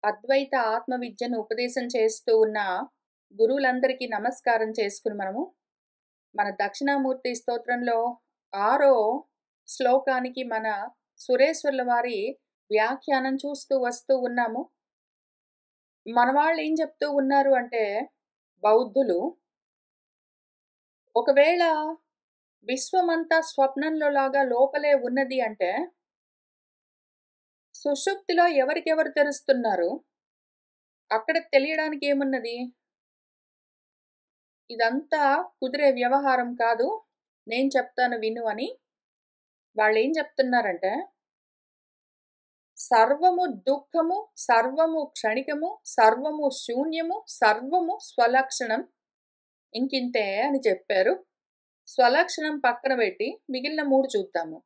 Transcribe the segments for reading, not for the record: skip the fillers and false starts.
అద్వైత ఆత్మ విద్యను ఉపదేశం చేస్తూ ఉన్న గురువులందరికీ నమస్కారం చేసుకుని మన దక్షిణామూర్తి స్తోత్రంలో 6వ శ్లోకానికి మన సురేశ్వర్ల వారి వ్యాఖ్యానం చూస్తూ వస్తూ ఉన్నాము. మన వాళ్ళు ఏం చెప్తూ ఉన్నారు అంటే, బౌద్ధులు ఒకవేళ విశ్వమంతా స్వప్నంలో లాగా లోపలే ఉన్నది అంటే, సుషుప్తిలో ఎవరికెవరు తెరుస్తున్నారు? అక్కడ తెలియడానికి ఏమున్నది? ఇదంతా కుదిరే వ్యవహారం కాదు. నేను చెప్తాను విను అని వాళ్ళేం చెప్తున్నారంటే, సర్వము దుఃఖము, సర్వము క్షణికము, సర్వము శూన్యము, సర్వము స్వలక్షణం. ఇంకింతే అని చెప్పారు. స్వలక్షణం పక్కన పెట్టి మిగిలిన 3 చూద్దాము.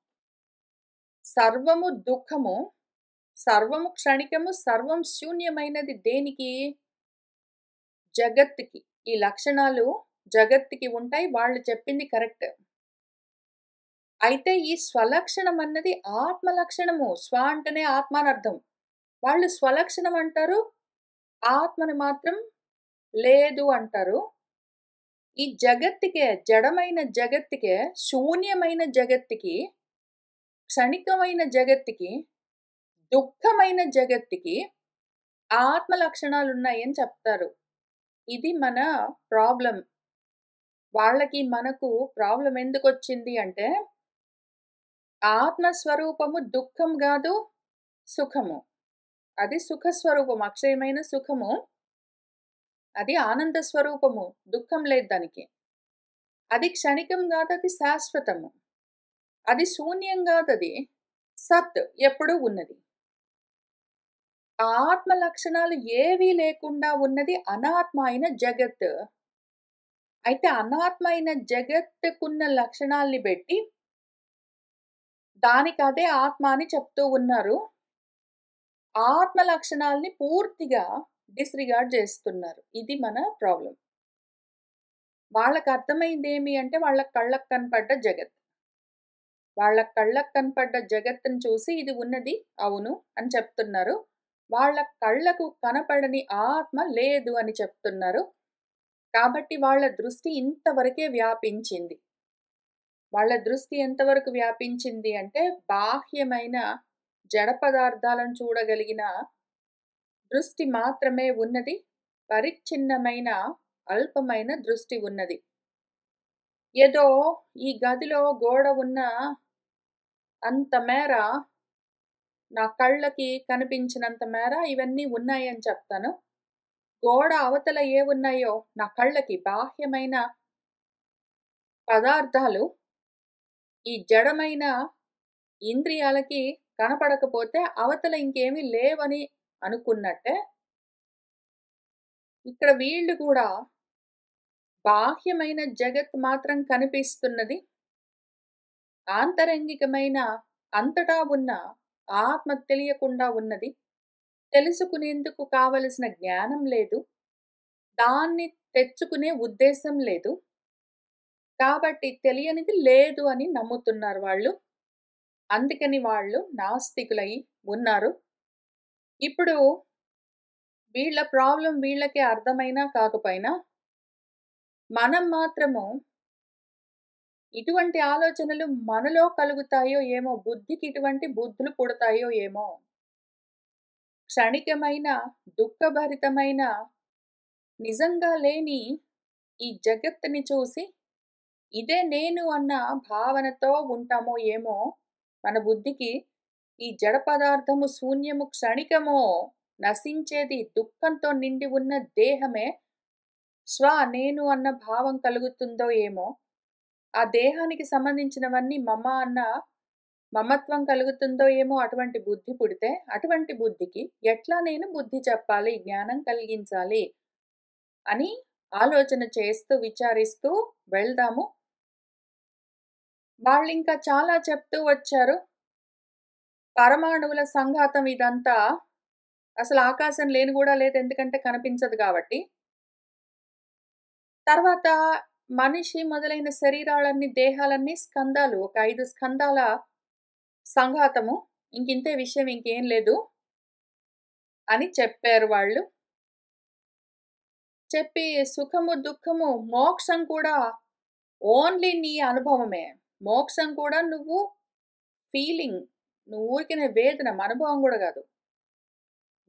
సర్వము దుఃఖము, సర్వము క్షణికము, సర్వం శూన్యమైనది దేనికి? జగత్తుకి. ఈ లక్షణాలు జగత్తుకి ఉంటాయి. వాళ్ళు చెప్పింది కరెక్ట్. అయితే ఈ స్వలక్షణం అన్నది ఆత్మ లక్షణము. స్వ అంటేనే ఆత్మ అని అర్థం. వాళ్ళు స్వలక్షణం అంటారు. ఆత్మని మాత్రం లేదు అంటారు. ఈ జగత్తుకే, జడమైన జగత్తుకే, శూన్యమైన జగత్తుకి, క్షణికమైన జగత్తుకి, దుఃఖమైన జగత్తుకి ఆత్మ లక్షణాలున్నాయని చెప్తారు. ఇది మన ప్రాబ్లం. వాళ్ళకి మనకు ప్రాబ్లం ఎందుకొచ్చింది అంటే, ఆత్మస్వరూపము దుఃఖం గాదు, సుఖము. అది సుఖస్వరూపం, అక్షయమైన సుఖము. అది ఆనంద స్వరూపము, దుఃఖం లేదు దానికి. అది క్షణికం కాదు, అది శాశ్వతము. అది శూన్యం కాదది సత్, ఎప్పుడూ ఉన్నది. ఆత్మ లక్షణాలు ఏవీ లేకుండా ఉన్నది అనాత్మ అయిన జగత్. అయితే అనాత్మ అయిన జగత్తుకున్న లక్షణాల్ని బట్టి దానికి అదే ఆత్మ అని చెప్తూ ఉన్నారు. ఆత్మ లక్షణాల్ని పూర్తిగా డిస్రిగార్డ్ చేస్తున్నారు. ఇది మన ప్రాబ్లం. వాళ్ళకి అర్థమైంది ఏమి అంటే, వాళ్ళ కళ్ళకు కనపడ్డ జగత్. వాళ్ళ కళ్ళకు కనపడ్డ జగత్తుని చూసి ఇది ఉన్నది, అవును అని చెప్తున్నారు. వాళ్ళ కళ్ళకు కనపడని ఆత్మ లేదు అని చెప్తున్నారు. కాబట్టి వాళ్ళ దృష్టి ఇంతవరకే వ్యాపించింది. వాళ్ళ దృష్టి ఎంతవరకు వ్యాపించింది అంటే, బాహ్యమైన జడ పదార్థాలను చూడగలిగిన దృష్టి మాత్రమే ఉన్నది. పరిచ్ఛిన్నమైన అల్పమైన దృష్టి ఉన్నది. ఏదో ఈ గదిలో గోడ ఉన్న అంత మేర, నా కళ్ళకి కనిపించినంత మేర ఇవన్నీ ఉన్నాయని చెప్తాను. గోడ అవతల ఏవున్నాయో నా కళ్ళకి బాహ్యమైన పదార్థాలు ఈ జడమైన ఇంద్రియాలకి కనపడకపోతే అవతల ఇంకేమీ లేవని అనుకున్నట్టే, ఇక్కడ వీళ్ళు కూడా బాహ్యమైన జగత్ మాత్రం కనిపిస్తున్నది. ఆంతరంగికమైన అంతటా ఉన్న ఆత్మ తెలియకుండా ఉన్నది. తెలుసుకునేందుకు కావలసిన జ్ఞానం లేదు. దాన్ని తెచ్చుకునే ఉద్దేశం లేదు. కాబట్టి తెలియనిది లేదు అని నమ్ముతున్నారు వాళ్ళు. అందుకని వాళ్ళు నాస్తికులై ఉన్నారు. ఇప్పుడు వీళ్ళ ప్రాబ్లం వీళ్ళకే అర్థమైనా కాకపోయినా, మనం మాత్రము ఇటువంటి ఆలోచనలు మనలో కలుగుతాయో ఏమో, బుద్ధికి ఇటువంటి బుద్ధులు పుడతాయో ఏమో. క్షణికమైన, దుఃఖభరితమైన, నిజంగా లేని ఈ జగత్తుని చూసి ఇదే నేను అన్న భావనతో ఉంటామో ఏమో. మన బుద్ధికి ఈ జడ పదార్థము శూన్యము, క్షణికమో, నశించేది, దుఃఖంతో నిండి ఉన్న దేహమే స్వ, నేను అన్న భావం కలుగుతుందో ఏమో. ఆ దేహానికి సంబంధించినవన్నీ మమ అన్న మమత్వం కలుగుతుందో ఏమో. అటువంటి బుద్ధి పుడితే, అటువంటి బుద్ధికి ఎట్లా నేను బుద్ధి చెప్పాలి, జ్ఞానం కలిగించాలి అని ఆలోచన చేస్తూ విచారిస్తూ వెళ్దాము. వాళ్ళింకా చాలా చెప్తూ వచ్చారు. పరమాణువుల సంఘాతం ఇదంతా. అసలు ఆకాశం లేని కూడా లేదు, ఎందుకంటే కనిపించదు కాబట్టి. తర్వాత మనిషి మొదలైన శరీరాలన్నీ, దేహాలన్నీ స్కందాలు. ఒక 5 స్కందాల సంఘాతము. ఇంకింతే విషయం, ఇంకేం లేదు. అని చెప్పారు వాళ్ళు. చెప్పి సుఖము, దుఃఖము, మోక్షం కూడా ఓన్లీ నీ అనుభవమే. మోక్షం కూడా నువ్వు ఫీలింగ్. నువ్వు ఊరికనే వేదన, అనుభవం గూడా గాదు.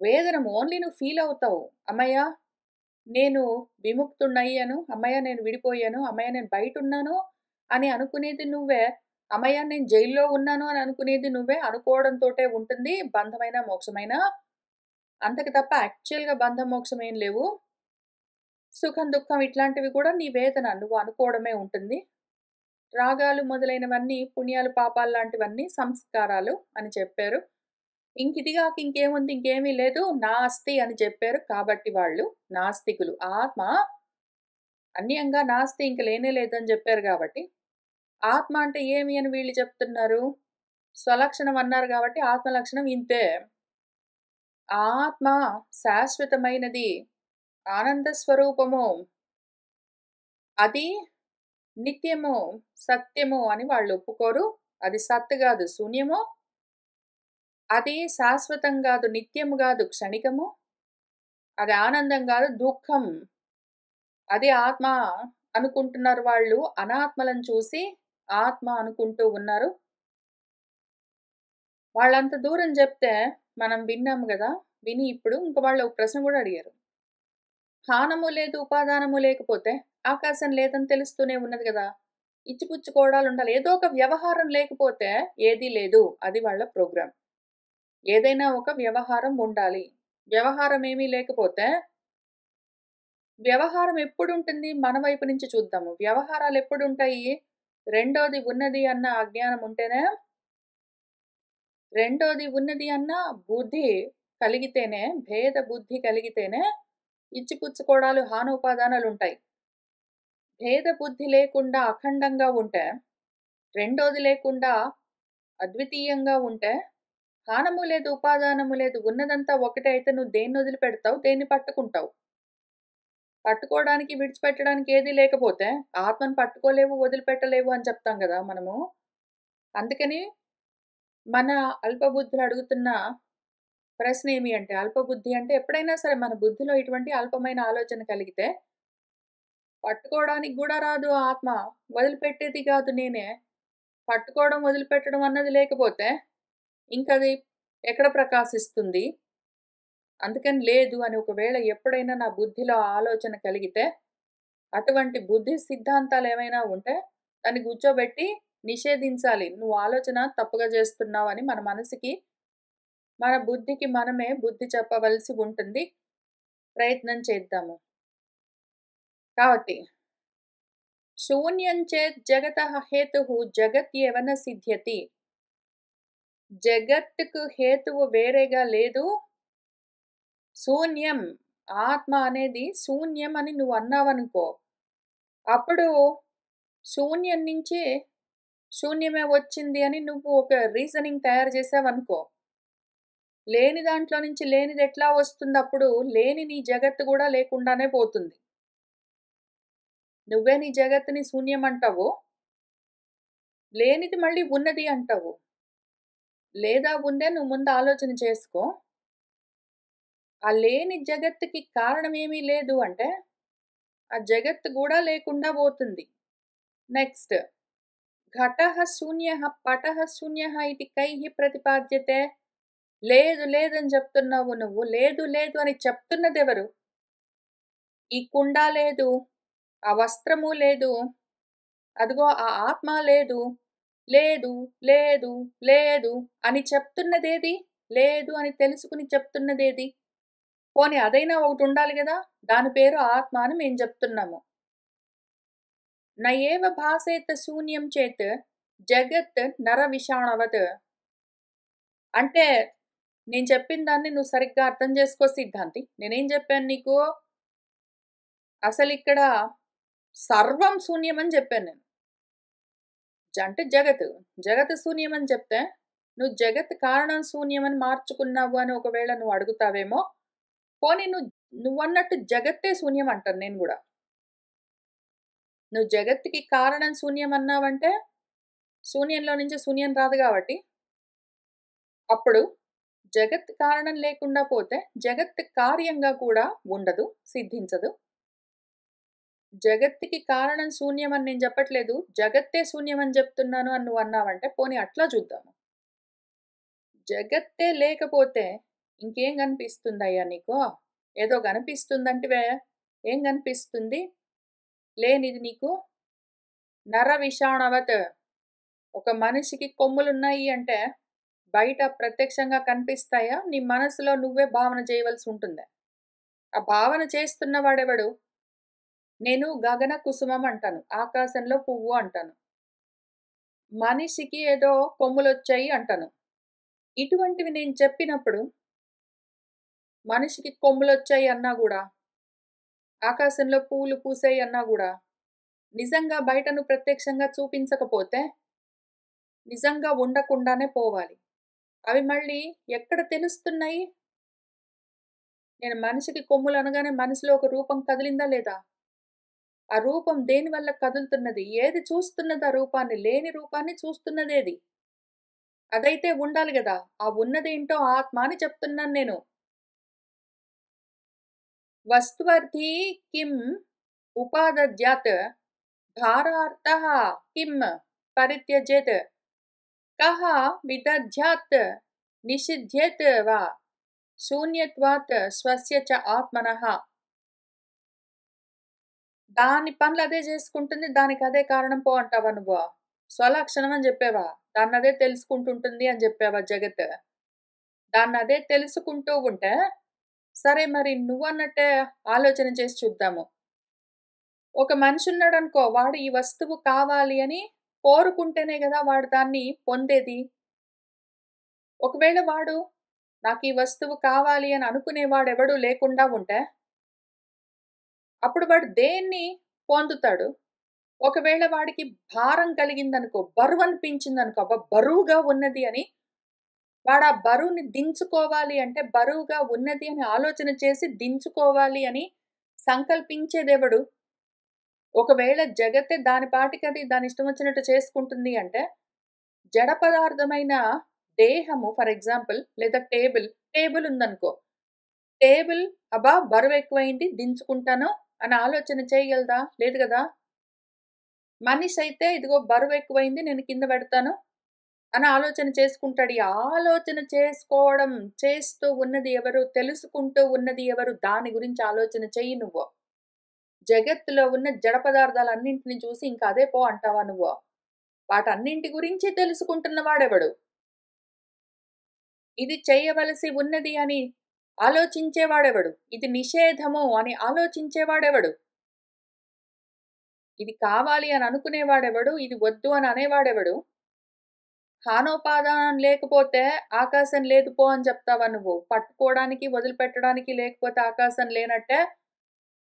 వేదన ఓన్లీ నువ్వు ఫీల్ అవుతావు. అమ్మయ్య! నేను విముక్తుడినయ్యాను. హమ్మయ్య! నేను విడిపోయాను. హమ్మయ్య! నేను బయటున్నాను అని అనుకునేది నువ్వే. హమ్మయ్య! నేను జైల్‌లో ఉన్నాను అని అనుకునేది నువ్వే. అనుకోవడంతోటే ఉంటుంది బంధమైన, మోక్షమైన. అంతకు తప్ప యాక్చువల్‌గా బంధం, మోక్షం ఏం లేవు. సుఖం, దుఃఖం ఇట్లాంటివి కూడా నీ వేదన. నువ్వు అనుకోవడమే ఉంటుంది. రాగాలు మొదలైనవన్నీ పుణ్యాలు, పాపాలు లాంటివన్నీ సంస్కారాలు అని చెప్పారు. ఇది గాక ఇంకేముంది, ఇంకేమీ లేదు, నాస్తి అని చెప్పారు. కాబట్టి వాళ్ళు నాస్తికులు. ఆత్మ అన్యంగా నాస్తి ఇంక లేనే లేదని చెప్పారు గాబట్టి, ఆత్మ అంటే ఏమి అని వీళ్ళు చెప్తున్నారు? స్వలక్షణం అన్నారు గాబట్టి ఆత్మ లక్షణం ఇంతే. ఆత్మ శాశ్వతమైనది. ఆనంద స్వరూపము. అది నిత్యము, సత్యము అని వాళ్ళు ఒప్పుకోరు. అది సత్ గాదు, శూన్యము. అది శాశ్వతం గాదు, నిత్యము గాదు, క్షణికము. అది ఆనందం గాదు, దుఃఖం. అది ఆత్మ అనుకుంటున్నారు వాళ్ళు. అనాత్మలను చూసి ఆత్మ అనుకుంటూ ఉన్నారు. వాళ్ళంత దూరం జెప్తే మనం విన్నాము గదా! విని ఇప్పుడు ఇంక వాళ్ళు ఒక ప్రశ్న గూడా అడిగారు. హానము లేదు, ఉపాదానము లేకపోతే ఆకాశం లేదని తెలుస్తూనే ఉన్నది గదా! ఇచ్చిపుచ్చుకోవడాలుండాలి. ఏదో ఒక వ్యవహారం లేకపోతే ఏదీ లేదు. అది వాళ్ళ ప్రోగ్రామ్. ఏదైనా ఒక వ్యవహారం ఉండాలి. వ్యవహారం ఏమీ లేకపోతే వ్యవహారం ఎప్పుడుంటుంది? మన వైపు నుంచి చూద్దాము. వ్యవహారాలు ఎప్పుడుంటాయి? రెండోది ఉన్నది అన్న అజ్ఞానం ఉంటేనే, రెండోది ఉన్నది అన్న బుద్ధి కలిగితేనే, భేద బుద్ధి కలిగితేనే ఇచ్చిపుచ్చుకోవడాలు, హానోపాదానాలుంటాయి. భేద బుద్ధి లేకుండా అఖండంగా ఉంటే, రెండోది లేకుండా అద్వితీయంగా ఉంటే, హానము లేదు, ఉపాదానము లేదు, ఉన్నదంతా ఒకటే అయితే నువ్వు దేన్ని వదిలిపెడతావు? దేన్ని పట్టుకుంటావు? పట్టుకోవడానికి, విడిచిపెట్టడానికి ఏదీ లేకపోతే, ఆత్మను పట్టుకోలేవు, వదిలిపెట్టలేవు అని చెప్తాం గదా మనము. అందుకని మన అల్పబుద్ధులు అడుగుతున్న ప్రశ్న ఏమి అంటే, అల్పబుద్ధి అంటే ఎప్పుడైనా సరే మన బుద్ధిలో ఇటువంటి అల్పమైన ఆలోచన కలిగితే, పట్టుకోవడానికి గూడా రాదు ఆత్మ. వదిలిపెట్టేది గాదు నేనే. పట్టుకోవడం, వదిలిపెట్టడం అన్నది లేకపోతే, ఇంకది ఎక్కడ ప్రకాశిస్తుంది? అందుకని లేదు అని ఒకవేళ ఎప్పుడైనా నా బుద్ధిలో ఆలోచన కలిగితే, అటువంటి బుద్ధి సిద్ధాంతాలేమైనా ఉంటే, దాన్ని కూర్చోబెట్టి నిషేధించాలి. నువ్వు ఆలోచన తప్పుగా చేస్తున్నావని మన మనసుకి, మన బుద్ధికి మనమే బుద్ధి చెప్పవలసి ఉంటుంది. ప్రయత్నం చేద్దాము. కాబట్టి శూన్యం చేత్ జగతః హేతుః జగత్యేవ న సిద్ధ్యతి. జగత్తుకు హేతువు వేరేగా లేదు. శూన్యం. ఆత్మ అనేది శూన్యం అని నువ్వు అన్నావనుకో, అప్పుడు శూన్యం నుంచి శూన్యమే వచ్చింది అని నువ్వు ఒక రీజనింగ్ తయారు చేసావనుకో, లేని దాంట్లో నుంచి లేనిది ఎట్లా వస్తుందప్పుడు? లేని నీ జగత్తు గూడా లేకుండానే పోతుంది. నువ్వే నీ జగత్తుని శూన్యం అంటావు. లేనిది మళ్ళీ ఉన్నది అంటావు. లేదా ఉందే నువ్వు ముందు ఆలోచన చేసుకో. ఆ లేని జగత్తుకి కారణం ఏమీ లేదు అంటే, ఆ జగత్తు గూడా లేకుండా పోతుంది. నెక్స్ట్ ఘటః శూన్యః పటః శూన్యః ఇతి కైః ప్రతిపాద్యతే. లేదు లేదని చెప్తున్నావు నువ్వు. లేదు లేదు అని చెప్తున్నదెవరు? ఈ కుండ లేదు, ఆ వస్త్రము లేదు, అదిగో ఆ ఆత్మ లేదు. లేదు, లేదు, లేదు అని చెప్తున్నదేది? లేదు అని తెలుసుకుని చెప్తున్నదేది? పోనీ అదైనా ఒకటుండాలి గదా! దాని పేరు ఆత్మ అని మేం చెప్తున్నాము. న ఏవ భాసేత శూన్యం చేత్ జగత్ నరవిషాణవత్. అంటే నేను చెప్పిన దాన్ని నువ్వు సరిగ్గా అర్థం చేసుకో సిద్ధాంతి. నేనేం చెప్పాను నీకు? అసలిక్కడ సర్వం శూన్యమని చెప్పాను నేను. అంటే జగత్. జగత్ శూన్యమని చెప్తే, నువ్వు జగత్ కారణం శూన్యమని మార్చుకున్నావు అని ఒకవేళ నువ్వు అడుగుతావేమో. పోనీ నువ్వన్నట్టు జగత్తే శూన్యం అంటాను నేను గూడా. నువ్వు జగత్తుకి కారణం శూన్యం అన్నావంటే, శూన్యంలో నుంచి శూన్యం రాదు గాబట్టి, అప్పుడు జగత్ కారణం లేకుండా పోతే జగత్ కార్యంగా కూడా ఉండదు, సిద్ధించదు. జగత్తుకి కారణం శూన్యం అని నేను చెప్పట్లేదు. జగత్తే శూన్యం అని చెప్తున్నాను అని నువ్వు అన్నావంటే పోనీ అట్లా చూద్దాము. జగత్తే లేకపోతే ఇంకేం కనిపిస్తుందయ్యా నీకు? ఏదో కనిపిస్తుందంటివే. ఏం కనిపిస్తుంది? లేనిది నీకు నర విషాణవత్. ఒక మనిషికి కొమ్ములున్నాయి అంటే బయట ప్రత్యక్షంగా కనిపిస్తాయా? నీ మనసులో నువ్వే భావన చేయవలసి ఉంటుందా? ఆ భావన చేస్తున్నవాడెవడు? నేను గగన కుసుమం అంటాను. ఆకాశంలో పువ్వు అంటాను. మనిషికి ఏదో కొమ్ములొచ్చాయి అంటాను. ఇటువంటివి నేను చెప్పినప్పుడు మనిషికి కొమ్ములొచ్చాయి అన్నా గూడా, ఆకాశంలో పూలు పూసాయి అన్నా గూడా, నిజంగా బయట నువ్వు ప్రత్యక్షంగా చూపించకపోతే, నిజంగా ఉండకుండానే పోవాలి. అవి మళ్ళీ ఎక్కడ తెలుస్తున్నాయి? నేను మనిషికి కొమ్ములు అనగానే మనసులో ఒక రూపం కదిలిందా లేదా? ఆ రూపం దేనివల్ల కదులుతున్నది? ఏది చూస్తున్నది ఆ రూపాన్ని? లేని రూపాన్ని చూస్తున్నదేది? అదైతే ఉండాలి గదా! ఆ ఉన్నదేంటో ఆత్మ అని చెప్తున్నాను నేను. వస్తువర్ధి కిం ఉపాదద్యాత్ భారార్థః కిం పరిత్యజేత్ కః విదధ్యాత్ నిషిధ్యేత్ వా శూన్యత్వాత్ స్వస్య చ ఆత్మనః. దాని పనులు అదే చేసుకుంటుంది. దానికి అదే కారణం పో అంటావా నువ్వు? స్వలక్షణం అని చెప్పావా? దాన్నదే తెలుసుకుంటుంటుంది అని చెప్పావా జగత్? దాన్నదే తెలుసుకుంటూ ఉంటే, సరే మరి నువ్వన్నట్టే ఆలోచన చేసి చూద్దాము. ఒక మనిషున్నాడనుకో, వాడు ఈ వస్తువు కావాలి అని కోరుకుంటేనే గదా వాడు దాన్ని పొందేది. ఒకవేళ వాడు నాకీ వస్తువు కావాలి అని అనుకునేవాడెవడూ లేకుండా ఉంటే, అప్పుడు వాడు దేన్ని పొందుతాడు? ఒకవేళ వాడికి భారం కలిగిందనుకో, బరువనిపించిందనుకో, అబ్బా! బరువుగా ఉన్నది అని వాడా బరువుని దించుకోవాలి అంటే, బరువుగా ఉన్నది అని ఆలోచన చేసి దించుకోవాలి అని సంకల్పించేదెవడు? ఒకవేళ జగత్తే దాని పాటికది దానిష్టమొచ్చినట్టు చేసుకుంటుంది అంటే, జడ పదార్థమైన దేహము ఫర్ ఎగ్జాంపుల్ లేదా టేబులుందనుకో, టేబుల్ అబ్బా! బరువెక్కువైంది దించుకుంటాను అని ఆలోచన చేయగలదా? లేదు గదా! మనిషైతే ఇదిగో బరువెక్కువైంది నేను కింద పెడతాను అని ఆలోచన చేసుకుంటాడు. ఈ ఆలోచన చేసుకోవడం, చేస్తూ ఉన్నది ఎవరు? తెలుసుకుంటూ ఉన్నది ఎవరు? దాని గురించి ఆలోచన చెయ్యి నువ్వు. జగత్తులో ఉన్న జడ పదార్థాలన్నింటిని చూసి ఇంక అదే పో అంటావా నువ్వు? వాటన్నింటి గురించి తెలుసుకుంటున్న వాడెవడు? ఇది చేయవలసి ఉన్నది అని ఆలోచించేవాడెవడు? ఇది నిషేధము అని ఆలోచించేవాడెవడు? ఇది కావాలి అని అనుకునేవాడెవడు? ఇది వద్దు అని అనేవాడెవడు? స్థానోపాదానం లేకపోతే ఆకాశం లేదు పో అని చెప్తావా నువ్వు? పట్టుకోవడానికి, వదిలిపెట్టడానికి లేకపోతే ఆకాశం లేనట్టే,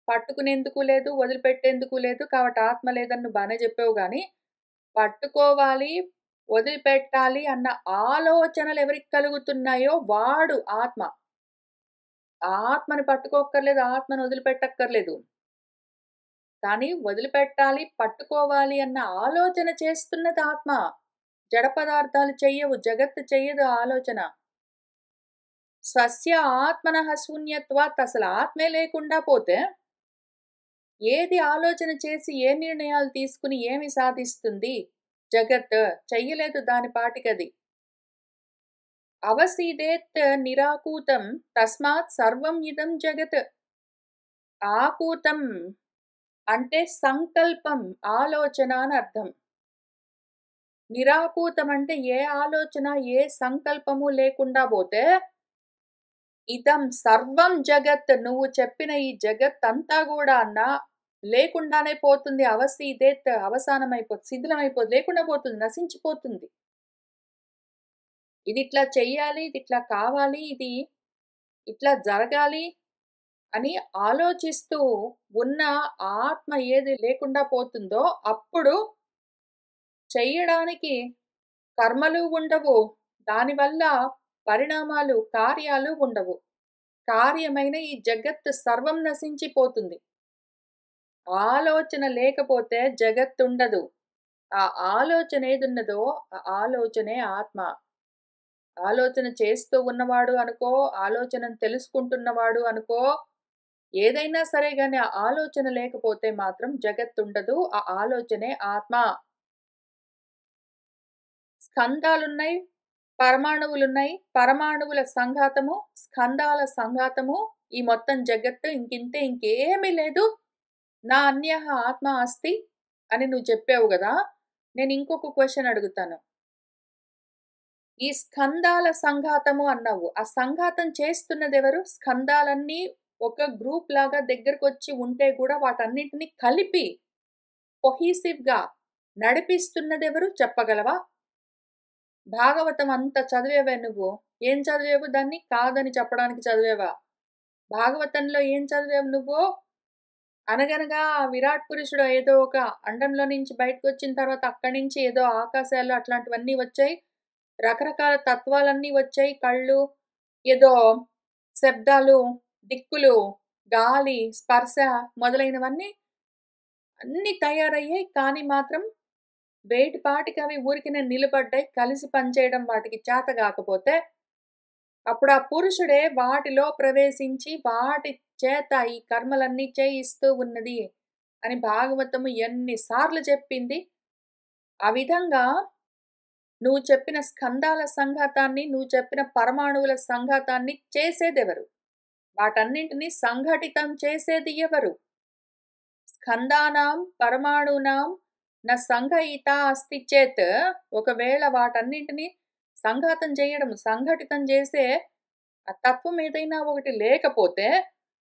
పట్టుకునేందుకు లేదు, వదిలిపెట్టేందుకు లేదు, కాబట్టి ఆత్మ లేదని నువ్వు బానే చెప్పావు గానీ, పట్టుకోవాలి, వదిలిపెట్టాలి అన్న ఆలోచనలు ఎవరికి కలుగుతున్నాయో వాడు ఆత్మ. ఆత్మని పట్టుకోక్కర్లేదు, ఆత్మని వదిలిపెట్టక్కర్లేదు. కానీ వదిలిపెట్టాలి, పట్టుకోవాలి అన్న ఆలోచన చేస్తున్నది ఆత్మ. జడ పదార్థాలు చెయ్యవు. జగత్తు చెయ్యదు ఆ ఆలోచన. స్వస్య ఆత్మనః శూన్యత్వాత్ అసలు ఆత్మే లేకుండా పోతే, ఏది ఆలోచన చేసి ఏ నిర్ణయాలు తీసుకుని ఏమి సాధిస్తుంది? జగత్ చెయ్యలేదు దాని పాటికది. అవసీదేత్ నిరాకూతం తస్మాత్ సర్వం ఇదం జగత్. ఆకూతం అంటే సంకల్పం, ఆలోచన అని అర్థం. నిరాకూతం అంటే ఏ ఆలోచన, ఏ సంకల్పము లేకుండా పోతే, ఇదం సర్వం జగత్ నువ్వు చెప్పిన ఈ జగత్తంతా గూడా లేకుండానే పోతుంది. అవసీదేత్ అవసానమైపోతుంది, శిథిలమైపోతుంది, లేకుండా పోతుంది, నశించిపోతుంది. ఇదిట్లా చెయ్యాలి, ఇదిట్లా కావాలి, ఇది ఇట్లా జరగాలి అని ఆలోచిస్తూ ఉన్న ఆత్మ ఏది లేకుండా పోతుందో, అప్పుడు చెయ్యడానికి కర్మలు ఉండవు. దానివల్ల పరిణామాలు, కార్యాలు ఉండవు. కార్యమైన ఈ జగత్తు సర్వం నశించిపోతుంది. ఆలోచన లేకపోతే జగత్తుండదు. ఆ ఆలోచన ఏదున్నదో ఆ ఆలోచనే ఆత్మ. ఆలోచన చేస్తూ ఉన్నవాడు అనుకో, ఆలోచనను తెలుసుకుంటున్నవాడు అనుకో, ఏదైనా సరే గాని ఆ ఆలోచన లేకపోతే మాత్రం జగత్తుండదు. ఆ ఆలోచనే ఆత్మ. స్కందాలున్నాయి, పరమాణువులున్నాయి. పరమాణువుల సంఘాతము, స్కందాల సంఘాతము, ఈ మొత్తం జగత్తు ఇంకింతే, ఇంకేమీ లేదు. నా అన్యః ఆత్మ అస్తి అని నువ్వు చెప్పావు గదా! నేను ఇంకొక క్వెషన్ అడుగుతాను. ఈ స్కందాల సంఘాతము అన్నావు. ఆ సంఘాతం చేస్తున్నదెవరు? స్కందాలన్నీ ఒక గ్రూప్ లాగా దగ్గరకొచ్చి ఉంటే గూడా వాటన్నిటిని కలిపి కొహీసివ్‌గా నడిపిస్తున్నదెవరు చెప్పగలవా? భాగవతం అంత చదివావే నువ్వు. ఏం చదివావు దాన్ని? కాదని చెప్పడానికి చదివావా? భాగవతంలో ఏం చదివావు నువ్వు? అనగనగా ఆ విరాట్ పురుషుడు ఏదో ఒక అండంలో నుంచి బయటకొచ్చిన తర్వాత అక్కడి నుంచి ఏదో ఆకాశాలు అట్లాంటివన్నీ వచ్చాయి. రకరకాల తత్వాలన్నీ వచ్చాయి. కళ్ళు, ఏదో శబ్దాలు, దిక్కులు, గాలి, స్పర్శ మొదలైనవన్నీ అన్నీ తయారయ్యాయి. కానీ మాత్రం వేటిపాటికవి ఊరికినే నిలబడ్డాయి. కలిసి పనిచేయడం వాటికి చేత గాకపోతే, అప్పుడు ఆ పురుషుడే వాటిలో ప్రవేశించి వాటి చేత ఈ కర్మలన్నీ చేయిస్తూ ఉన్నది అని భాగవతము ఎన్ని సార్లు చెప్పింది. ఆ విధంగా నువ్వు చెప్పిన స్కందాల సంఘాతాన్ని, నువ్వు చెప్పిన పరమాణువుల సంఘాతాన్ని చేసేదెవరు? వాటన్నింటిని సంఘటితం చేసేది ఎవరు? స్కందానాం పరమాణూనాం న సంఘయితా అస్తి చేత్, ఒకవేళ వాటన్నింటిని సంఘాతం చేయడం, సంఘటితం చేసే ఆ తత్వం ఏదైనా ఒకటి లేకపోతే,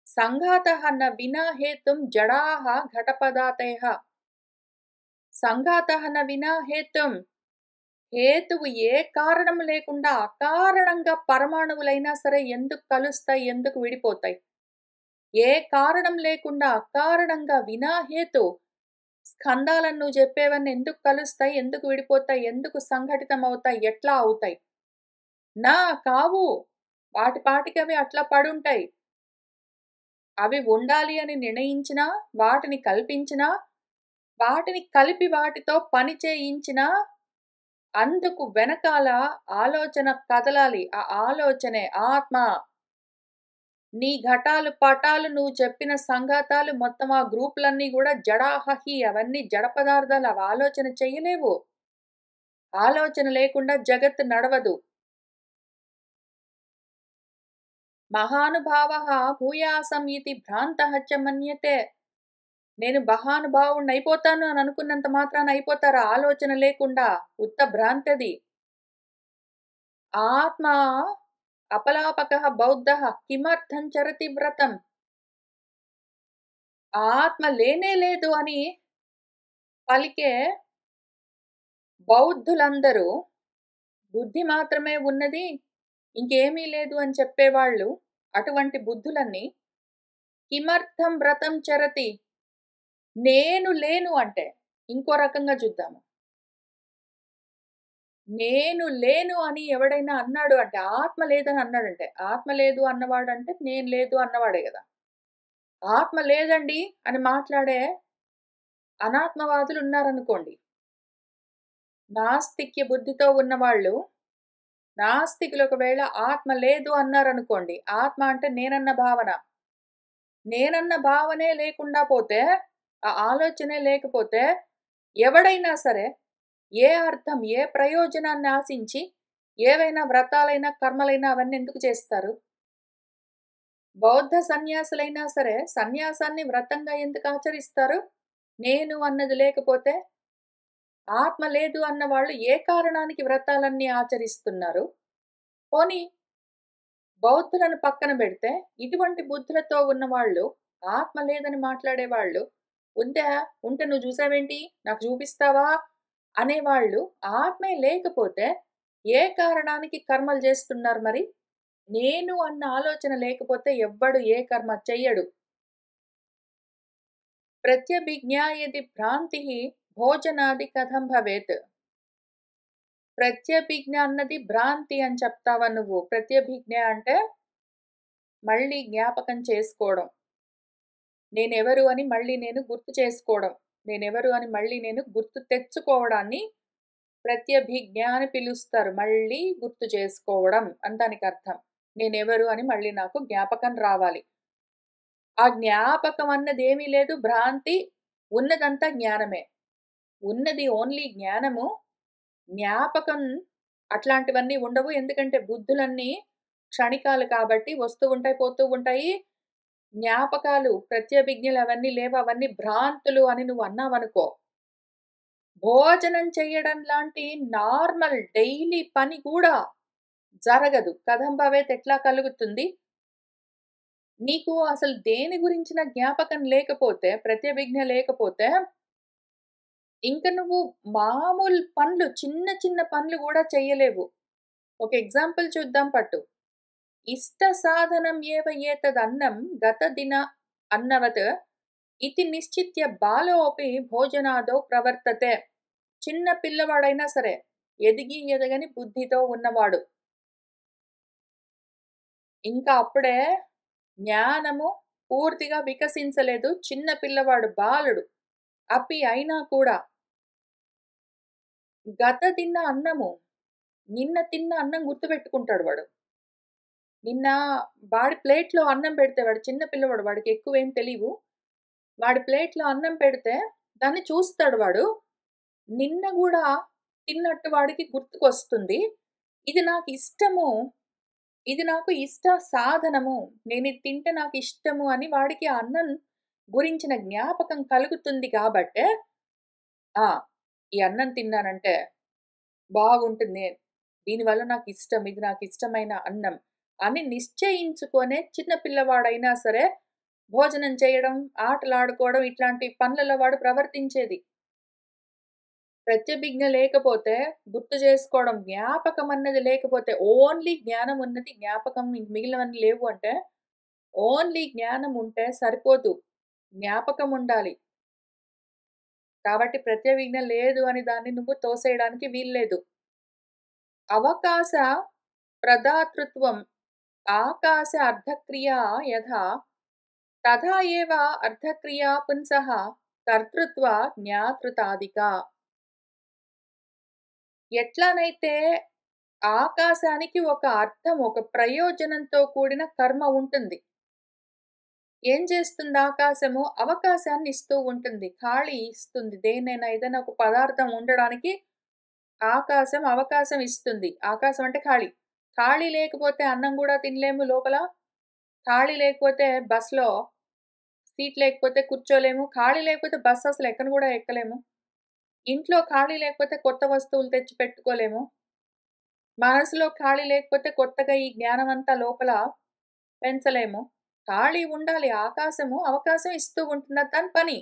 సంఘాతః న వినా హేతుం జడాః ఘటపదాతయః. సంఘాతః న వినా హేతుం, హేతువు ఏ కారణం లేకుండా అకారణంగా పరమాణువులైనా సరే ఎందుకు కలుస్తాయి? ఎందుకు విడిపోతాయి? ఏ కారణం లేకుండా అకారణంగా వినా హేతు స్కందాలను నువ్వు చెప్పేవన్నీ ఎందుకు కలుస్తాయి? ఎందుకు విడిపోతాయి? ఎందుకు సంఘటితమవుతాయి? ఎట్లా అవుతాయి? నా కావు. వాటి పాటికవి అట్లా పడుంటాయి. అవి ఉండాలి అని నిర్ణయించినా, వాటిని కల్పించినా, వాటిని కలిపి వాటితో పని చేయించినా, అందుకు వెనకాల ఆలోచన కదలాలి. ఆ ఆలోచనే ఆత్మ. నీ ఘటాలు, పటాలు నువ్వు చెప్పిన సంఘాతాలు మొత్తం ఆ గ్రూపులన్నీ గూడా జడాహహి, అవన్నీ జడ పదార్థాలు. అవి ఆలోచన చెయ్యలేవు. ఆలోచన లేకుండా జగత్తు నడవదు. మహానుభావః భూయాసం ఇతి భ్రాంతః చ మన్యతే. నేను మహానుభావుడినయిపోతాను అని అనుకున్నంత మాత్రాన అయిపోతారా ఆలోచన లేకుండా? ఉత్త భ్రాంతది. ఆత్మా అపలాపకః బౌద్ధః కిమర్థం చరతి వ్రతం. ఆత్మ లేనే లేదు అని పలికే బౌద్ధులందరూ, బుద్ధి మాత్రమే ఉన్నది, ఇంకేమీ లేదు అని చెప్పేవాళ్ళు, అటువంటి బుద్ధులన్నీ కిమర్థం వ్రతం చరతి. నేను లేను అంటే, ఇంకో రకంగా చూద్దాము. నేను లేను అని ఎవడైనా అన్నాడు అంటే, ఆత్మ లేదని అన్నాడంటే, ఆత్మ లేదు అన్నవాడంటే నేను లేదు అన్నవాడే గదా! ఆత్మ లేదండి అని మాట్లాడే అనాత్మవాదులున్నారనుకోండి. నాస్తిక్య బుద్ధితో ఉన్నవాళ్ళు, నాస్తికులు ఒకవేళ ఆత్మ లేదు అన్నారనుకోండి. ఆత్మ అంటే నేనన్న భావన. నేనన్న భావనే లేకుండా పోతే, ఆ ఆలోచనే లేకపోతే, ఎవడైనా సరే, ఏ అర్థం, ఏ ప్రయోజనాన్ని ఆశించి, ఏవైనా వ్రతాలైనా, కర్మలైనా అవన్నీ ఎందుకు చేస్తారు? బౌద్ధ సన్యాసులైనా సరే, సన్యాసాన్ని వ్రతంగా ఎందుకు ఆచరిస్తారు? నేను అన్నది లేకపోతే, ఆత్మ లేదు అన్న వాళ్ళు ఏ కారణానికి వ్రతాలన్నీ ఆచరిస్తున్నారు? పోనీ బౌద్ధులను పక్కన బెడితే, ఇటువంటి బుద్ధులతో ఉన్నవాళ్ళు, ఆత్మ లేదని మాట్లాడేవాళ్ళు, ఉందా? ఉంటే నువ్వు జూసావేంటి? నాకు చూపిస్తావా? అనేవాళ్ళు ఆత్మే లేకపోతే, ఏ కారణానికి కర్మలు జేస్తున్నారు మరి? నేను అన్న ఆలోచన లేకపోతే ఎవ్వడు ఏ కర్మ చెయ్యడు. ప్రత్యభిజ్ఞా యది భ్రాంతిః భోజనాది కథం భవేత్. ప్రత్యభిజ్ఞ అన్నది భ్రాంతి అని చెప్తావా నువ్వు? ప్రత్యభిజ్ఞ అంటే మళ్ళీ జ్ఞాపకం చేసుకోవడం. నేనెవరు అని మళ్ళీ నేను గుర్తు చేసుకోవడం. నేనెవరు అని మళ్ళీ నేను గుర్తు తెచ్చుకోవడాన్ని ప్రత్యభిజ్ఞ అని పిలుస్తారు. మళ్ళీ గుర్తు చేసుకోవడం అని దానికర్థం. నేనెవరు అని మళ్ళీ నాకు జ్ఞాపకం రావాలి. ఆ జ్ఞాపకం అన్నదేమీ లేదు. భ్రాంతి ఉన్నదంతా జ్ఞానమే. ఉన్నది ఓన్లీ జ్ఞానము. జ్ఞాపకం అట్లాంటివన్నీ ఉండవు. ఎందుకంటే బుద్ధులన్నీ క్షణికాలు కాబట్టి వస్తూ ఉంటాయి, పోతూ ఉంటాయి. జ్ఞాపకాలు, ప్రత్యభిజ్ఞలు అవన్నీ లేవు. అవన్నీ భ్రాంతులు అని నువ్వు అన్నావనుకో, భోజనం చెయ్యడం లాంటి నార్మల్ డైలీ పని కూడా జరగదు. కథంభవేత్ ఎట్లా కలుగుతుంది? నీకు అసలు దేని గురించిన జ్ఞాపకం లేకపోతే, ప్రత్యభిజ్ఞ లేకపోతే, ఇంక నువ్వు మామూలు పనులు, చిన్న చిన్న పనులు గూడా చెయ్యలేవు. ఒక ఎగ్జాంపుల్ చూద్దాం పట్టు. ఇష్ట సాధనం ఏవ ఏతదన్నం గతదిన అన్నవత్ ఇతి నిశ్చిత్య బాలోపి భోజనాదో ప్రవర్తతే. చిన్న పిల్లవాడైనా సరే, ఎదిగి ఎదగని బుద్ధితో ఉన్నవాడు. ఇంకా అప్పుడే జ్ఞానము పూర్తిగా వికసించలేదు. చిన్న పిల్లవాడు, బాలుడు. అయినా కూడా గత తిన్న అన్నము, నిన్న తిన్న అన్నం గుర్తుపెట్టుకుంటాడు వాడు. నిన్న వాడి ప్లేట్‌లో అన్నం పెడితే, వాడు చిన్న పిల్లవాడు, వాడికి ఎక్కువేం తెలీవు. వాడి ప్లేట్‌లో అన్నం పెడితే దాన్ని చూస్తాడు వాడు. నిన్న గూడా తిన్నట్టు వాడికి గుర్తుకొస్తుంది. ఇది నాకిష్టము. ఇది నాకు ఇష్ట సాధనము. నేనిది తింటే నాకిష్టము అని వాడికి ఆ అన్నం గురించిన జ్ఞాపకం కలుగుతుంది గాబట్టే, ఆ! ఈ అన్నం తిన్నానంటే బాగుంటుంది. దీనివల్ల నాకిష్టం. ఇది నాకిష్టమైన అన్నం అని నిశ్చయించుకొనే చిన్న పిల్లవాడైనా సరే, భోజనం చేయడం, ఆటలాడుకోవడం ఇట్లాంటి పనులలో వాడు ప్రవర్తించేది. ప్రత్యభిజ్ఞ లేకపోతే, గుర్తు చేసుకోవడం, జ్ఞాపకం అన్నది లేకపోతే, ఓన్లీ జ్ఞానం ఉన్నది, జ్ఞాపకం మిగిలినవన్నీ లేవు అంటే, ఓన్లీ జ్ఞానం ఉంటే సరిపోదు. జ్ఞాపకం ఉండాలి. కాబట్టి ప్రత్యభిజ్ఞ లేదు అని దాన్ని నువ్వు తోసేయడానికి వీల్లేదు. అవకాశ ప్రదాతృత్వం ఆకాశ అర్ధక్రియా యథా తథా ఏవ అర్ధక్రియా పుంసః కర్తృత్వ జ్ఞాతృతాదికా. ఎట్లనైతే ఆకాశానికి ఒక అర్థం, ఒక ప్రయోజనంతో కూడిన కర్మ ఉంటుంది. ఏం చేస్తుంది ఆకాశము? అవకాశాన్ని ఇస్తూ ఉంటుంది. ఖాళీ ఇస్తుంది. దేన్నైనా ఏదైనా ఒక పదార్థం ఉండడానికి ఆకాశం అవకాశం ఇస్తుంది. ఆకాశం అంటే ఖాళీ. ఖాళీ లేకపోతే అన్నం గూడా తినలేము లోపల. ఖాళీ లేకపోతే బస్‌లో సీట్ లేకపోతే కూర్చోలేము. ఖాళీ లేకపోతే బస్ అసలు ఎక్కను గూడా ఎక్కలేము. ఇంట్లో ఖాళీ లేకపోతే కొత్త వస్తువులు తెచ్చి పెట్టుకోలేము. మనసులో ఖాళీ లేకపోతే కొత్తగా ఈ జ్ఞానమంతా లోపల పెంచలేము. ఖాళీ ఉండాలి. ఆకాశము అవకాశం ఇస్తూ ఉంటుంది. అది దాని పని.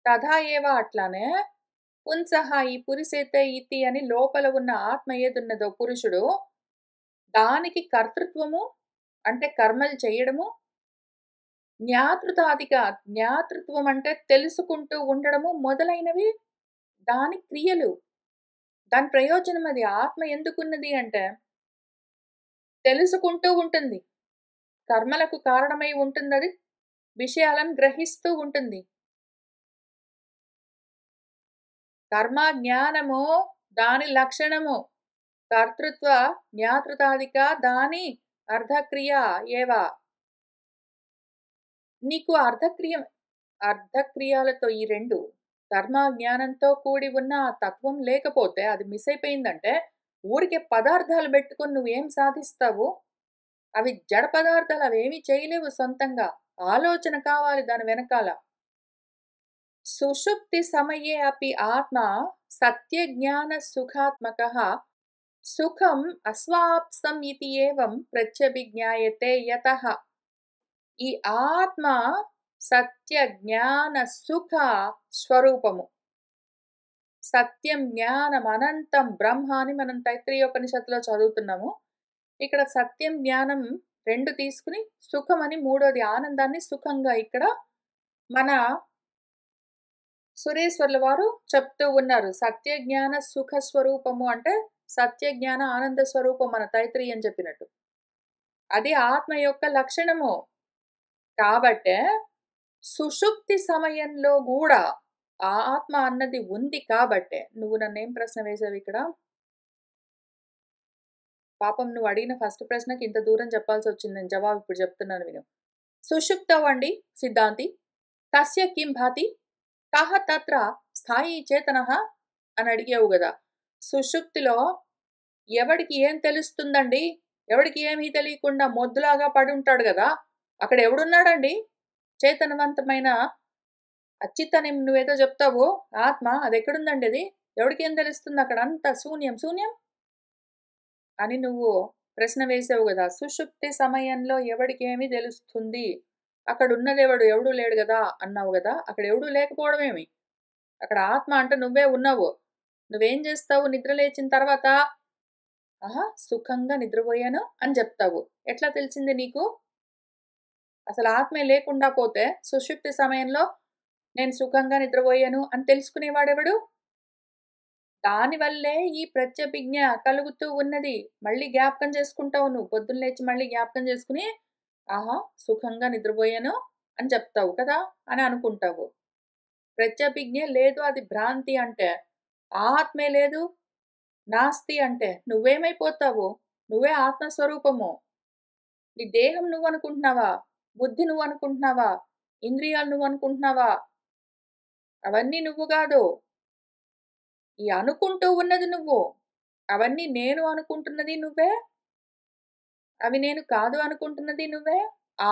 తథా ఏవ అట్లానే పుంసః ఈ పురిసేతే ఇతి అని లోపల ఉన్న ఆత్మ ఏదున్నదో పురుషుడు, దానికి కర్తృత్వము అంటే కర్మలు చేయడము, జ్ఞాతృతాదిగా జ్ఞాతృత్వం అంటే తెలుసుకుంటూ ఉండడము మొదలైనవి దాని క్రియలు. దాని ప్రయోజనం అది. ఆత్మ ఎందుకున్నది అంటే తెలుసుకుంటూ ఉంటుంది. కర్మలకు కారణమై ఉంటుందది. విషయాలను గ్రహిస్తూ ఉంటుంది. కర్మ జ్ఞానము దాని లక్షణము. కర్తృత్వ జ్ఞాతృతాదిక దాని అర్ధక్రియ ఏవ. నీకు అర్ధక్రియాలతో ఈ 2 కర్మ, జ్ఞానంతో కూడి ఉన్న ఆ తత్వం లేకపోతే, అది మిస్ అయిపోయిందంటే, ఊరికే పదార్థాలు బెట్టుకొని నువ్వేం సాధిస్తావు? అవి జడ పదార్థాలు. అవేమీ చేయలేవు సొంతంగా. ఆలోచన కావాలి దాని వెనకాల. సుషుప్తి సమయే అపి ఆత్మ సత్యజ్ఞాన సుఖాత్మకః సుఖం అస్వాప్సం ఇతి ఏవం ప్రత్యభిజ్ఞాయతే యతః. ఈ ఆత్మ సత్య జ్ఞాన సుఖ స్వరూపము. సత్యం, జ్ఞానం, అనంతం, బ్రహ్మ అని మనం తైత్రీయోపనిషత్తులో చదువుతున్నాము. ఇక్కడ సత్యం, జ్ఞానం 2 తీసుకుని సుఖం అని మూడోది ఆనందాన్ని సుఖంగా ఇక్కడ మన సురేశ్వర్ల వారు చెప్తూ ఉన్నారు. సత్య జ్ఞాన సుఖ స్వరూపము అంటే సత్య జ్ఞాన ఆనంద స్వరూపం మన తైత్రీయం చెప్పినట్టు. అది ఆత్మ యొక్క లక్షణము. కాబట్టే సుషుప్తి సమయంలో గూడా ఆ ఆత్మ అన్నది ఉంది కాబట్టే. నువ్వు నన్నేం ప్రశ్న వేశావిక్కడ? పాపం నువ్వు అడిగిన ఫస్ట్ ప్రశ్నకి ఇంత దూరం చెప్పాల్సొచ్చింది. నేను జవాబు ఇప్పుడు చెప్తున్నాను విను. సుషుప్తవండి సిద్ధాంతి. తస్య కిం భాతి? కః తత్ర స్థాయీ చేతనః అని అడిగావు గదా! సుషుప్తిలో ఎవడికి ఏం తెలుస్తుందండి? ఎవడికి ఏమీ తెలియకుండా మొద్దులాగా పడుంటాడు గదా! అక్కడ ఎవడున్నాడండి? చైతన్యవంతమైన అచ్చితని నువ్వేదో చెప్తావు ఆత్మ అదెక్కడుందండి అది? ఎవడికేం తెలుస్తుంది అక్కడ? అంతా శూన్యం, శూన్యం అని నువ్వు ప్రశ్న వేసావు గదా! సుషుప్తి సమయంలో ఎవడికేమి తెలుస్తుంది? అక్కడున్నదెవడు? ఎవడూ లేడు గదా! అన్నావు గదా! అక్కడ ఎవడూ లేకపోవడమేమి? అక్కడ ఆత్మ అంటే నువ్వే ఉన్నావు. నువ్వేం చేస్తావు నిద్ర లేచిన తర్వాత? ఆహా! సుఖంగా నిద్రపోయాను అని జెప్తావు. ఎట్లా తెలిసింది నీకు? అసలు ఆత్మే లేకుండా పోతే సుషుప్తి సమయంలో నేను సుఖంగా నిద్రపోయాను అని తెలుసుకునేవాడెవడు? దానివల్లే ఈ ప్రత్యభిజ్ఞ కలుగుతూ ఉన్నది. మళ్ళీ జ్ఞాపకం చేసుకుంటావు నువ్వు. పొద్దున్న లేచి మళ్ళీ జ్ఞాపకం చేసుకొని, ఆహా! సుఖంగా నిద్రపోయాను అని చెప్తావు కదా! అని అనుకుంటావు. ప్రత్యభిజ్ఞ లేదు అది భ్రాంతి అంటే, ఆత్మే లేదు, నాస్తి అంటే నువ్వేమైపోతావు? నువ్వే ఆత్మస్వరూపము. నీ దేహం నువ్వనుకుంటున్నావా? బుద్ధి నువ్వనుకుంటున్నావా? ఇంద్రియాలు నువ్వనుకుంటున్నావా? అవన్నీ నువ్వు గాదు. ఈ అనుకుంటూ ఉన్నది నువ్వు. అవన్నీ నేను అనుకుంటున్నది నువ్వే. అవి నేను కాదు అనుకుంటున్నది నువ్వే.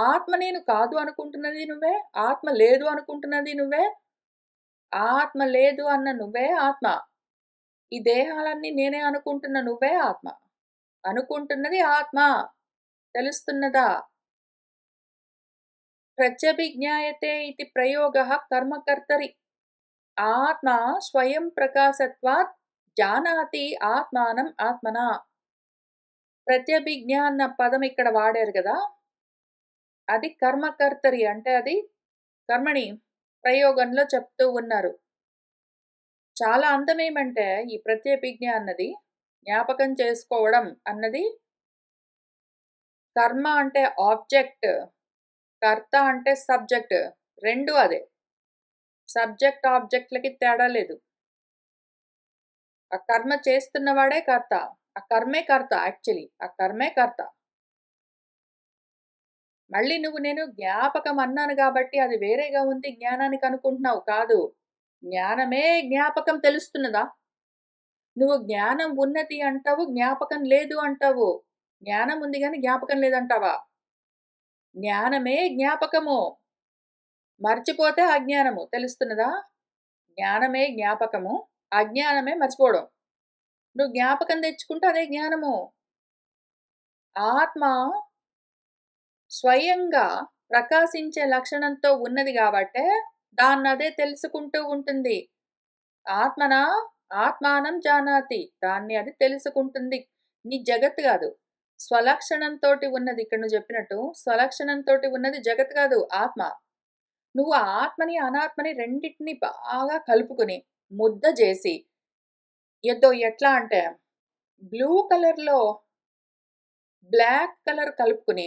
ఆత్మ నేను కాదు అనుకుంటున్నది నువ్వే. ఆత్మ లేదు అనుకుంటున్నది నువ్వే. ఆత్మ లేదు అన్న నువ్వే ఆత్మ. ఈ దేహాలన్నీ నేనే అనుకుంటున్న నువ్వే ఆత్మ. అనుకుంటున్నది ఆత్మ. తెలుస్తున్నదా? ప్రత్యభిజ్ఞాయతే ఇతి ప్రయోగః కర్మకర్తరి. ఆత్మ స్వయం ప్రకాశత్వాత్ జానాతి ఆత్మానం ఆత్మనా. ప్రత్యభిజ్ఞ అన్న పదం ఇక్కడ వాడారు గదా! అది కర్మకర్తరి అంటే అది కర్మని ప్రయోగంలో చెప్తూ ఉన్నారు. చాలా అందమేమంటే ఈ ప్రత్యభిజ్ఞ అన్నది జ్ఞాపకం చేసుకోవడం అన్నది కర్మ అంటే ఆబ్జెక్ట్, కర్త అంటే సబ్జెక్ట్. 2 అదే. సబ్జెక్ట్, ఆబ్జెక్ట్‌లకి తేడా లేదు. ఆ కర్మ చేస్తున్నవాడే కర్త. ఆ కర్మే కర్త యాక్చువల్లీ. ఆ కర్మే కర్త. మళ్ళీ నువ్వు నేను జ్ఞాపకం అన్నాను గాబట్టి అది వేరేగా ఉంది జ్ఞానానికి అనుకుంటున్నావు. కాదు. జ్ఞానమే జ్ఞాపకం తెలుస్తున్నదా? నువ్వు జ్ఞానం ఉన్నది అంటావు, జ్ఞాపకం లేదు అంటావు. జ్ఞానం ఉంది గానీ జ్ఞాపకం లేదంటావా? జ్ఞానమే జ్ఞాపకము. మర్చిపోతే అజ్ఞానము. తెలుస్తున్నదా? జ్ఞానమే జ్ఞాపకము. అజ్ఞానమే మర్చిపోవడం. నువ్వు జ్ఞాపకం తెచ్చుకుంటే అదే జ్ఞానము. ఆత్మ స్వయంగా ప్రకాశించే లక్షణంతో ఉన్నది గాబట్టే దాన్నదే తెలుసుకుంటూ ఉంటుంది. ఆత్మనా ఆత్మానం జానాతి. దాన్ని అది తెలుసుకుంటుంది. నీ జగత్ గాదు. స్వలక్షణంతోటి ఉన్నది ఇక్కడ నువ్వు చెప్పినట్టు స్వలక్షణంతోటి ఉన్నది జగత్ గాదు ఆత్మ. నువ్వు ఆత్మని, అనాత్మని రెండిటిని బాగా కలుపుకొని ముద్ద జేసి ఎట్లా అంటే బ్లూ కలర్‌లో బ్లాక్ కలర్ కలుపుకొని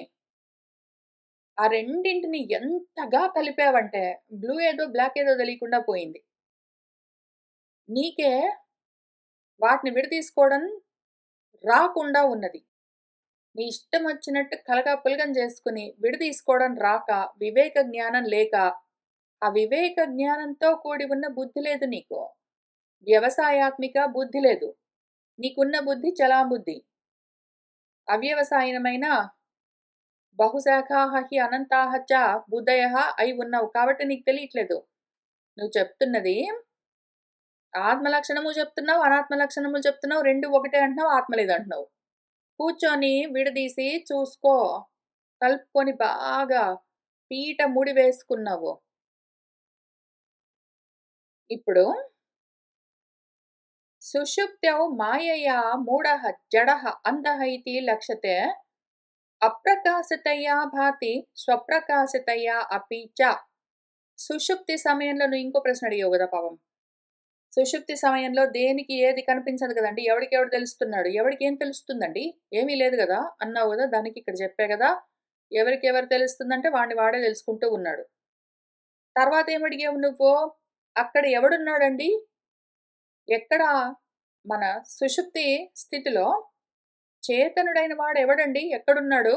ఆ రెండింటిని ఎంతగా కలిపావంటే బ్లూ ఏదో, బ్లాక్ ఏదో తెలియకుండా పోయింది. నీకే వాటిని విడదీసుకోవడం రాకుండా ఉన్నది. నీ ఇష్టం వచ్చినట్టు కలగాపులగం చేసుకొని విడదీసుకోవడం రాక, వివేక జ్ఞానం లేక, ఆ వివేక జ్ఞానంతో కూడి ఉన్న బుద్ధి లేదు నీకు. వ్యవసాయాత్మిక బుద్ధి లేదు. నీకున్న బుద్ధి చలాబుద్ధి. అవ్యవసాయమైన బహుశాఖాః హి అనంతాః చ బుద్ధయః అయి ఉన్నావు. కాబట్టి నీకు తెలియట్లేదు. నువ్వు చెప్తున్నది ఆత్మ లక్షణము చెప్తున్నావు, అనాత్మ లక్షణములు చెప్తున్నావు. 2 ఒకటే అంటున్నావు, ఆత్మ లేదంటున్నావు. కూర్చొని విడదీసి చూసుకో. కలుపుకొని బాగా పీట ముడి వేసుకున్నావు. ఇప్పుడు సుషుప్త్యౌ మాయయా మూఢః జడః అంధః ఇతి లక్ష్యతే అప్రకాశితయా భాతి స్వప్రకాశితయా అపి చ. సుషుప్తి సమయంలో నువ్వు ఇంకో ప్రశ్న అడిగావు గదా పాపం. సుషుప్తి సమయంలో దేనికి ఏది కనిపించదు గదండీ! ఎవడికెవడు తెలుస్తున్నాడు? ఎవడికేం తెలుస్తుందండి? ఏమీ లేదు గదా! అన్నావు గదా! దానికి ఇక్కడ చెప్పా గదా! ఎవరికెవరు తెలుస్తుందంటే వాడిని వాడే తెలుసుకుంటూ ఉన్నాడు. తర్వాతేమడిగావు నువ్వు? అక్కడ ఎవడున్నాడండి? ఎక్కడ మన సుషుప్తి స్థితిలో చేతనుడైన వాడెవడండి? ఎక్కడున్నాడు?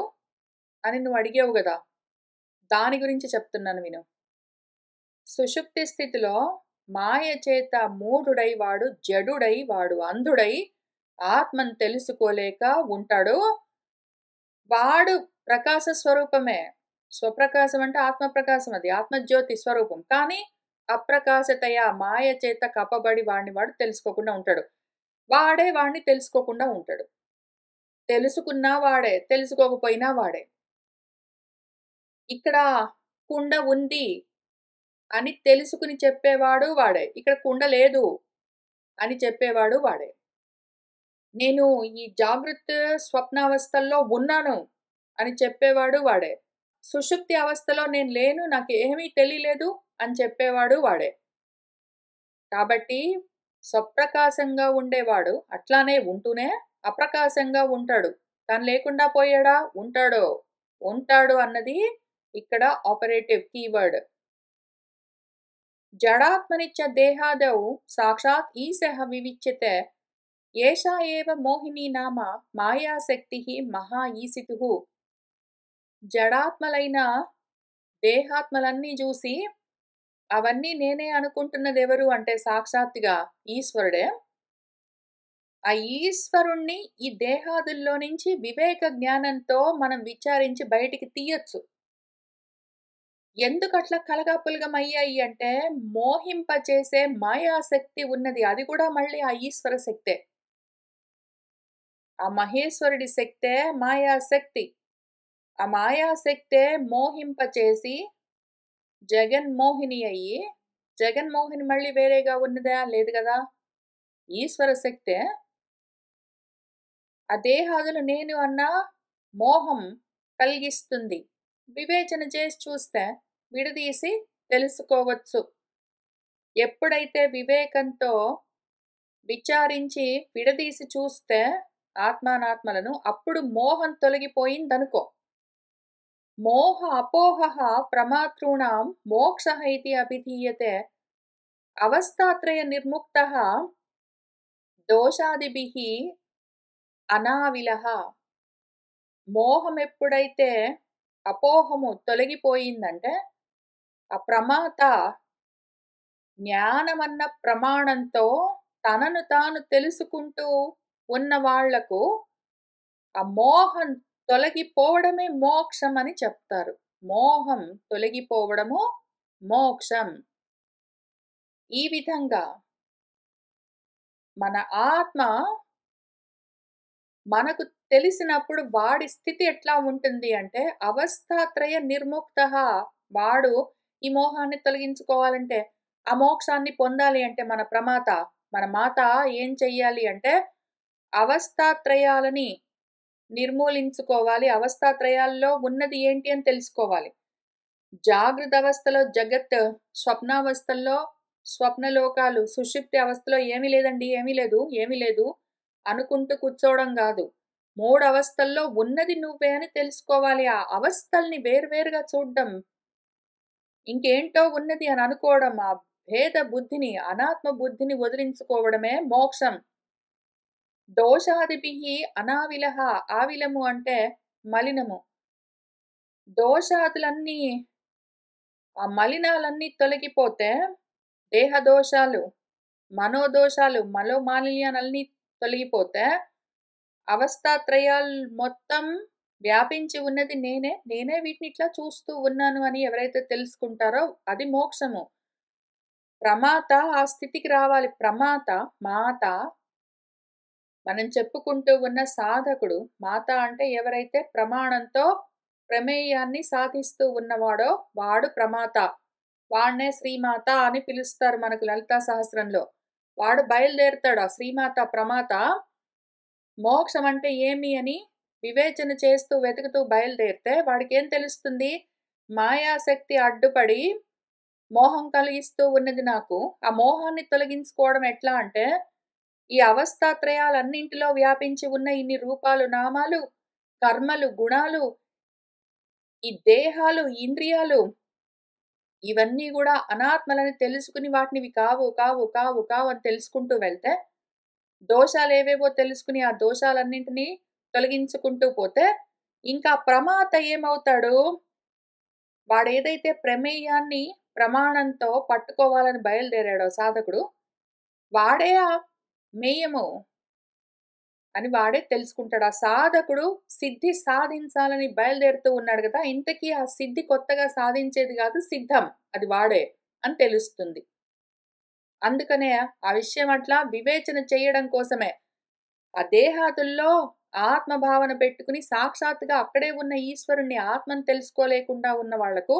అని నువ్వు అడిగావు గదా! దాని గురించి చెప్తున్నాను విను. సుషుప్తి స్థితిలో మాయ చేత మూఢుడై వాడు జడుడై వాడు అంధుడై ఆత్మను తెలుసుకోలేక ఉంటాడు. వాడు ప్రకాశ స్వరూపమే. స్వప్రకాశం అంటే ఆత్మ ప్రకాశం, అది ఆత్మజ్యోతి స్వరూపం. కానీ అప్రకాశతయ మాయ చేత కప్పబడి వాడు తెలుసుకోకుండా ఉంటాడు. వాడే వాడిని తెలుసుకోకుండా ఉంటాడు. తెలుసుకున్నా వాడే, తెలుసుకోకపోయినా వాడే. ఇక్కడ కుండ ఉంది అని తెలుసుకుని చెప్పేవాడు వాడే. ఇక్కడ కుండ లేదు అని చెప్పేవాడు వాడే. నేను ఈ జాగృత్ స్వప్నావస్థల్లో ఉన్నాను అని చెప్పేవాడు వాడే. సుషుప్తి అవస్థలో నేను లేను, నాకు ఏమీ తెలియలేదు అని చెప్పేవాడు వాడే. కాబట్టి స్వప్రకాశంగా ఉండేవాడు అట్లానే ఉంటూనే అప్రకాశంగా ఉంటాడు. తను లేకుండా పోయాడా? ఉంటాడు. ఉంటాడు అన్నది ఇక్కడ ఆపరేటివ్ కీవర్డ్. జడాత్మనిచ్చ దేహాదౌ సాక్షాత్ ఈశః వివిచ్యతే ఏషా ఏవ మోహినీ నామ మాయాశక్తి మహా ఈసితుః. జడాత్మలైన దేహాత్మలన్నీ చూసి అవన్నీ నేనే అనుకుంటున్నదెవరు అంటే సాక్షాత్తుగా ఈశ్వరుడే. ఆ ఈశ్వరుణ్ణి ఈ దేహాదుల్లో నుంచి వివేక జ్ఞానంతో మనం విచారించి బయటికి తీయొచ్చు. ఎందుకట్లా కలగాపులగమయ్యాయి అంటే మోహింపచేసే మాయాశక్తి ఉన్నది. అది కూడా మళ్ళీ ఆ ఈశ్వర శక్తే. ఆ మహేశ్వరుడి శక్తే మాయాశక్తి. ఆ మాయాశక్తే మోహింపచేసి జగన్మోహిని అయ్యి, జగన్మోహిని మళ్ళీ వేరేగా ఉన్నదా? లేదు కదా! ఈశ్వర శక్తే. ఆ దేహాదులు నేను అన్న మోహం కలిగిస్తుంది. వివేచన చేసి చూస్తే విడదీసి తెలుసుకోవచ్చు. ఎప్పుడైతే వివేకంతో విచారించి విడదీసి చూస్తే ఆత్మానాత్మలను, అప్పుడు మోహం తొలగిపోయిందనుకో. మోహ అపోహః ప్రమాతॄణాం మోక్షః ఇతి అభిధీయతే అవస్థాత్రయ నిర్ముక్తః దోషాదిభిః అనావిలః. మోహం ఎప్పుడైతే అపోహము తొలగిపోయిందంటే ఆ ప్రమాత జ్ఞానమన్న ప్రమాణంతో తనను తాను తెలుసుకుంటూ ఉన్న వాళ్లకు ఆ మోహం తొలగిపోవడమే మోక్షం అని చెప్తారు. మోహం తొలగిపోవడము మోక్షం. ఈ విధంగా మన ఆత్మ మనకు తెలిసినప్పుడు వాడి స్థితి ఎట్లా ఉంటుంది అంటే అవస్థాత్రయ నిర్ముక్తః. వాడు ఈ మోహాన్ని తొలగించుకోవాలంటే, ఆ మోక్షాన్ని పొందాలి అంటే మన మాత ఏం చెయ్యాలి అంటే అవస్థాత్రయాలని నిర్మూలించుకోవాలి. అవస్థాత్రయాల్లో ఉన్నది ఏంటి అని తెలుసుకోవాలి. జాగృత అవస్థలో జగత్, స్వప్నావస్థల్లో స్వప్నలోకాలు, సుషుప్తి అవస్థలో ఏమీ లేదండి, ఏమీ లేదు అనుకుంటూ కూర్చోవడం కాదు. 3 అవస్థల్లో ఉన్నది నువ్వే అని తెలుసుకోవాలి. ఆ అవస్థల్ని వేర్వేరుగా చూడ్డం, ఇంకేంటో ఉన్నది అని అనుకోవడం, ఆ భేద బుద్ధిని, అనాత్మ బుద్ధిని వదిలించుకోవడమే మోక్షం. దోషాదిభిః అనావిలః. ఆవిలము అంటే మలినము. దోషాదులన్నీ, ఆ మలినాలన్నీ తొలగిపోతే దేహదోషాలు, మనోదోషాలు, మనోమాలిన్యాలన్నీ తొలగిపోతే అవస్థాత్రయాలు మొత్తం వ్యాపించి ఉన్నది నేనే వీటిని ఇట్లా చూస్తూ ఉన్నాను అని ఎవరైతే తెలుసుకుంటారో అది మోక్షము. ప్రమాత ఆ స్థితికి రావాలి. మాత మనం చెప్పుకుంటూ ఉన్న సాధకుడు. మాత అంటే ఎవరైతే ప్రమాణంతో ప్రమేయాన్ని సాధిస్తూ ఉన్నవాడో వాడు ప్రమాత. వాడినే శ్రీమాత అని పిలుస్తారు మనకు లలితా సహస్రంలో. వాడు బయలుదేరుతాడు. ఆ శ్రీమాత ప్రమాత మోక్షం అంటే ఏమి అని వివేచన చేస్తూ వెతుకుతూ బయలుదేరితే వాడికేం తెలుస్తుంది? మాయాశక్తి అడ్డుపడి మోహం కలిగిస్తూ ఉన్నది నాకు. ఆ మోహాన్ని తొలగించుకోవడం ఎట్లా అంటే ఈ అవస్థాత్రయాలన్నింటిలో వ్యాపించి ఉన్న ఇన్ని రూపాలు, నామాలు, కర్మలు, గుణాలు, ఈ దేహాలు, ఇంద్రియాలు ఇవన్నీ గూడా అనాత్మలని తెలుసుకుని వాటిని ఇవి కావు, కావు, కావు, కావు అని తెలుసుకుంటూ వెళ్తే, దోషాలేవేవో తెలుసుకుని ఆ దోషాలన్నింటినీ తొలగించుకుంటూ పోతే, ఇంకా ప్రమాత ఏమవుతాడు? వాడేదైతే ప్రమేయాన్ని ప్రమాణంతో పట్టుకోవాలని బయలుదేరాడో సాధకుడు, వాడే ఆ మేయము అని వాడే తెలుసుకుంటాడు. ఆ సాధకుడు సిద్ధి సాధించాలని బయలుదేరుతూ ఉన్నాడు గదా! ఇంతకీ ఆ సిద్ధి కొత్తగా సాధించేది గాదు, సిద్ధం. అది వాడే అని తెలుస్తుంది. అందుకనే ఆ విషయం అట్లా వివేచన చేయడం కోసమే. ఆ దేహాదుల్లో ఆత్మభావన పెట్టుకుని సాక్షాత్తుగా అక్కడే ఉన్న ఈశ్వరుణ్ణి ఆత్మను తెలుసుకోలేకుండా ఉన్న వాళ్లకు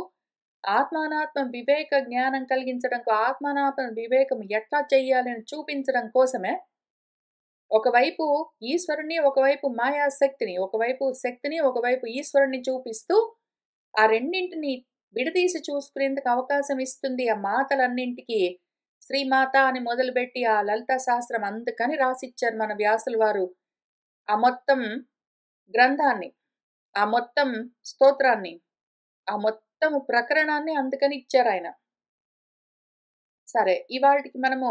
ఆత్మానాత్మ వివేక జ్ఞానం కలిగించడంకు ఆత్మానాత్మ వివేకం ఎట్లా చెయ్యాలి అని చూపించడం కోసమే ఒకవైపు ఈశ్వరుణ్ణి, ఒకవైపు మాయాశక్తిని, ఒకవైపు శక్తిని, ఒకవైపు ఈశ్వరుణ్ణి చూపిస్తూ ఆ రెండింటిని విడదీసి చూసుకునేందుకు అవకాశం ఇస్తుంది ఆ మాతలన్నింటికి. శ్రీమాత అని మొదలుపెట్టి ఆ లలితా సహస్రం అందుకని రాసిచ్చారు మన వ్యాసుల వారు. ఆ మొత్తం గ్రంథాన్ని, ఆ మొత్తం స్తోత్రాన్ని, ఆ మొత్తం ప్రకరణాన్ని అందుకని ఇచ్చారాయన. సరే, ఇవాల్టికి మనము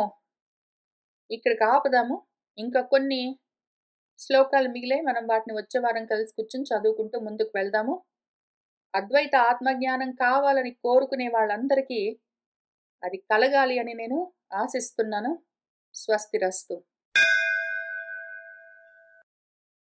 ఇక్కడికి ఆపుదాము. ఇంకా కొన్ని శ్లోకాలు మిగిలాయి. మనం వాటిని వచ్చే వారం కలిసి కూర్చొని చదువుకుంటూ ముందుకు వెళ్దాము. అద్వైత ఆత్మజ్ఞానం కావాలని కోరుకునే వాళ్ళందరికీ అది కలగాలి అని నేను ఆశిస్తున్నాను. స్వస్తిరస్తు.